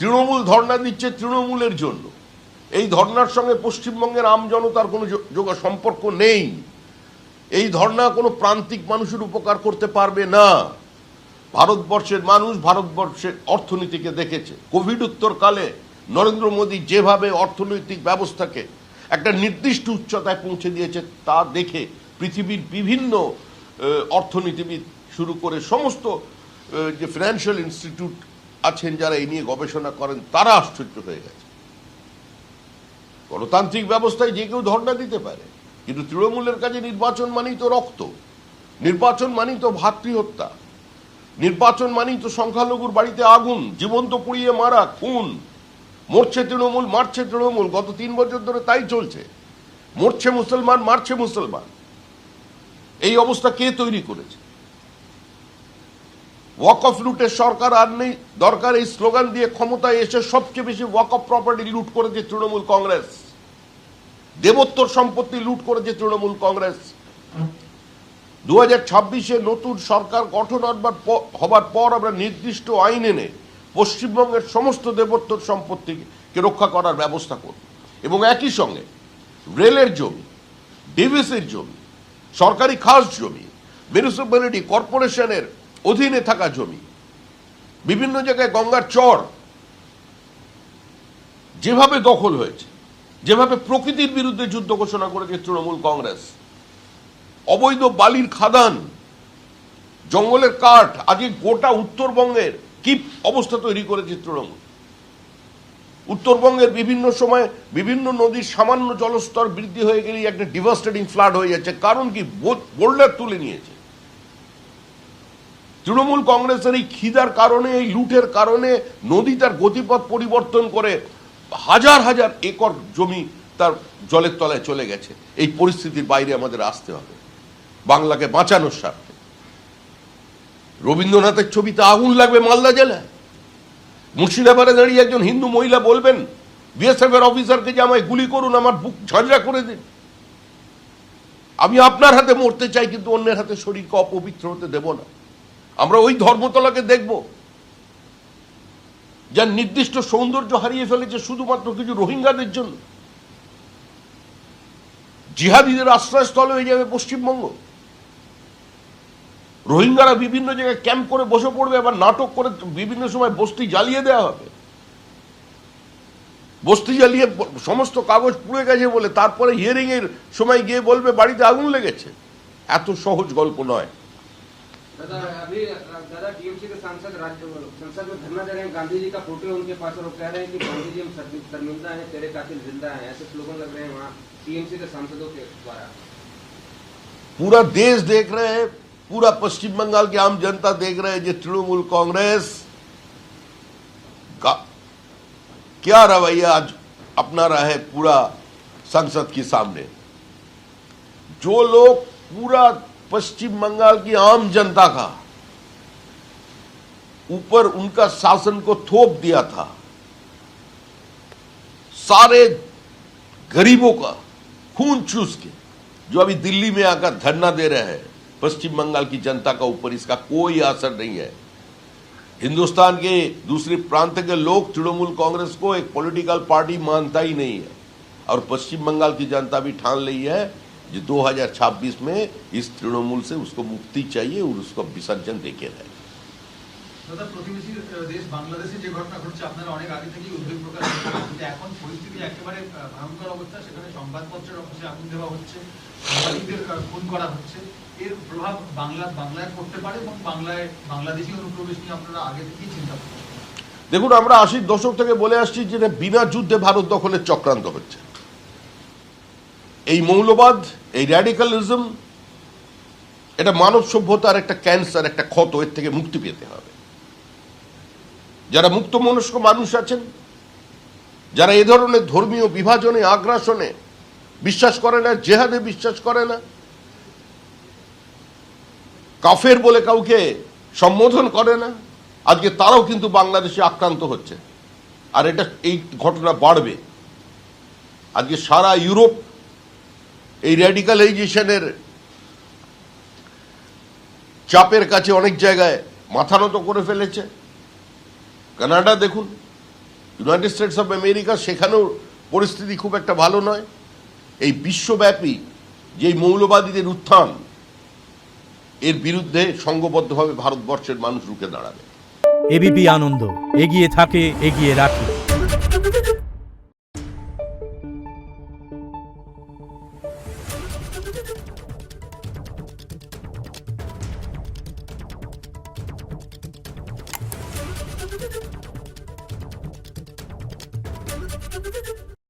তৃণমূল ধর্ণা দিচ্ছে তৃণমূলের জন্য। এই ধর্ণার সঙ্গে পশ্চিমবঙ্গের আমজনতার কোনো সম্পর্ক নেই। এই ধর্ণা কোনো প্রান্তিক মানুষের উপকার করতে পারবে না। ভারতবর্ষের মানুষ ভারতবর্ষের অর্থনীতিকে দেখেছে। কোভিড উত্তরকালে নরেন্দ্র মোদী যেভাবে অর্থনৈতিক ব্যবস্থাকে একটা নির্দিষ্ট উচ্চতায় পৌঁছে দিয়েছে তা দেখে পৃথিবীর বিভিন্ন অর্থনীতিবিদ শুরু করে সমস্ত যে ফিনান্সিয়াল ইনস্টিটিউট আছেন যারা এই নিয়ে গবেষণা করেন তারা আশ্চর্য হয়ে গেছে। গণতান্ত্রিক ব্যবস্থায় যে কেউ ধর্ণা দিতে পারে, কিন্তু তৃণমূলের কাছে নির্বাচন মানেই তো রক্ত, নির্বাচন মানেই তো ভাতৃহত্যা, নির্বাচন মানেই তো সংখ্যালঘুর বাড়িতে আগুন, জীবন্ত পুড়িয়ে মারা, খুন। মরছে তৃণমূল, মারছে তৃণমূল, গত 3 বছর ধরে তাই চলছে। মরছে মুসলমান, মারছে মুসলমান। এই অবস্থা কে তৈরি করেছে? ওয়াকফ লুটের সরকার আর নেই দরকার এই স্লোগান দিয়ে ক্ষমতায় এসে সবচেয়ে বেশি ওয়াকফ প্রপার্টি লুট করেছে তৃণমূল কংগ্রেস, দেবোত্তর সম্পত্তি লুট করেছে তৃণমূল কংগ্রেস। 2026-এ নতুন সরকার গঠন হবার পর আমরা নির্দিষ্ট আইন এনে পশ্চিমবঙ্গের সমস্ত দেবোত্তর সম্পত্তিকে রক্ষা করার ব্যবস্থা করব, এবং একই সঙ্গে রেলের জমি, ডিভিসির জমি, সরকারি খাস জমি, মিউনিসিপ্যালিটি কর্পোরেশনের অধীনে থাকা জমি, বিভিন্ন জায়গায় গঙ্গার চর যেভাবে দখল হয়েছে, যেভাবে প্রকৃতির বিরুদ্ধে যুদ্ধ ঘোষণা করেছে তৃণমূল কংগ্রেস, অবৈধ বালির খাদান, জঙ্গলের কাঠ, আজকে গোটা উত্তরবঙ্গের কি অবস্থা তৈরি করেছে তৃণমূল। উত্তরবঙ্গের বিভিন্ন সময় বিভিন্ন নদীর সামান্য জলস্তর বৃদ্ধি হয়ে গেলেই একটা ডিভাস্টেটিং ফ্লাড হয়ে যাচ্ছে। কারণ কি? বোল্ডার তুলে নিয়েছে। তৃণমূল কংগ্রেসের এই খিদার কারণে, এই লুটের কারণে নদী তার গতিপথ পরিবর্তন করে হাজার হাজার একর জমি তার জলের তলায় চলে গেছে। এই পরিস্থিতির বাইরে আমাদের আসতে হবে বাংলাকে বাঁচানোর স্বার্থে। রবীন্দ্রনাথের ছবিতে আগুন লাগবে মালদা জেলায়। মুর্শিদাবাদে দাঁড়িয়ে একজন হিন্দু মহিলা বলবেন বিএসএফ এর অফিসারকে যে আমায় গুলি করুন, আমার বুক ঝাঁঝরা করে দিন। আমি আপনার হাতে মরতে চাই, কিন্তু অন্যের হাতে শরীরকে অপবিত্র হতে দেব না। আমরা ওই ধর্মতলাকে দেখব যার নির্দিষ্ট সৌন্দর্য হারিয়ে ফেলেছে শুধুমাত্র কিছু রোহিঙ্গাদের জন্য। জিহাদিদের আশ্রয়স্থল হয়ে যাবে পশ্চিমবঙ্গ। রোহিঙ্গারা বিভিন্ন জায়গায় ক্যাম্প করে বসে পড়বে, আবার নাটক করে বিভিন্ন সময় বস্তি জ্বালিয়ে দেওয়া হবে। বস্তি জ্বালিয়ে সমস্ত কাগজ পুড়ে গেছে বলে তারপরে হিয়ারিং এর সময় গিয়ে বলবে বাড়িতে আগুন লেগেছে। এত সহজ গল্প নয়। दादा अभी दादा टीएमसी के सांसद राज्य संसद में धरना दे रहे हैं, गांधी जी का फोटो है उनके पास और वो कह रहे हैं कि गांधी जी हम शर्मिंदा हैं, तेरे कातिल जिंदा हैं, ऐसे स्लोगन लग रहे हैं वहाँ टीएमसी के सांसदों के द्वारा। पूरा देश देख रहे हैं, पूरा पश्चिम बंगाल की आम जनता देख रहे हैं जो तृणमूल कांग्रेस का क्या रवैया आज अपना रहा है पूरा संसद के सामने। जो लोग पूरा पश्चिम बंगाल की आम जनता का ऊपर उनका शासन को थोप दिया था, सारे गरीबों का खून चूस के जो अभी दिल्ली में आकर धरना दे रहे हैं, पश्चिम बंगाल की जनता का ऊपर इसका कोई असर नहीं है। हिंदुस्तान के दूसरे प्रांत के लोग तृणमूल कांग्रेस को एक पॉलिटिकल पार्टी मानता ही नहीं है, और पश्चिम बंगाल की जनता भी ठान ली है जो 2026 में इस तृणमूल से उसको मुक्ति चाहिए और उसको विसर्जन देके रहे। দাদা প্রতিবেশী দেশ বাংলাদেশে যে ঘটনা ঘটছে আপনারা অনেক আগে থেকেই উদ্বেগ প্রকাশ করছেন, কিন্তু এখন পরিস্থিতি একেবারে ভয়ঙ্কর অবস্থা। সেখানে সংবাদপত্রের অফিসে আগুন দেওয়া হচ্ছে, সাংবাদিকদের খুন করা হচ্ছে। এর প্রভাব বাংলায় পড়তে পারে এবং বাংলাদেশি অনুপ্রবেশ নিয়ে আপনারা আগে থেকেই চিন্তা করছেন। দেখুন, আমরা 80-র দশক থেকে বলে আসছি যে বিনা যুদ্ধে ভারত দখলের চক্রান্ত হচ্ছে। এই মৌলবাদ, এই র্যাডিক্যালিজম, এটা মানব সভ্যতার একটা ক্যান্সার, একটা ক্ষত। এর থেকে মুক্তি পেতে হবে। যারা মুক্ত মনস্ক মানুষ আছেন, যারা এ ধরনের ধর্মীয় বিভাজনে, আগ্রাসনে বিশ্বাস করে না, জেহাদে বিশ্বাস করে না, কাফের বলে কাউকে সম্বোধন করে না, আজকে তারাও কিন্তু বাংলাদেশে আক্রান্ত হচ্ছে। আর এটা এই ঘটনা বাড়বে। আজকে সারা ইউরোপ এই র্যাডিক্যালাইজেশনের চাপের কাছে অনেক জায়গায় মাথা নত করে ফেলেছে। কানাডা দেখুন, ইউনাইটেড স্টেটস অফ আমেরিকা, সেখানেও পরিস্থিতি খুব একটা ভালো নয়। এই বিশ্বব্যাপী যে মৌলবাদীদের উত্থান, এর বিরুদ্ধে সংঘবদ্ধভাবে ভারতবর্ষের মানুষ রুখে দাঁড়াবে। এবিপি আনন্দ, এগিয়ে থাকে, এগিয়ে রাখে।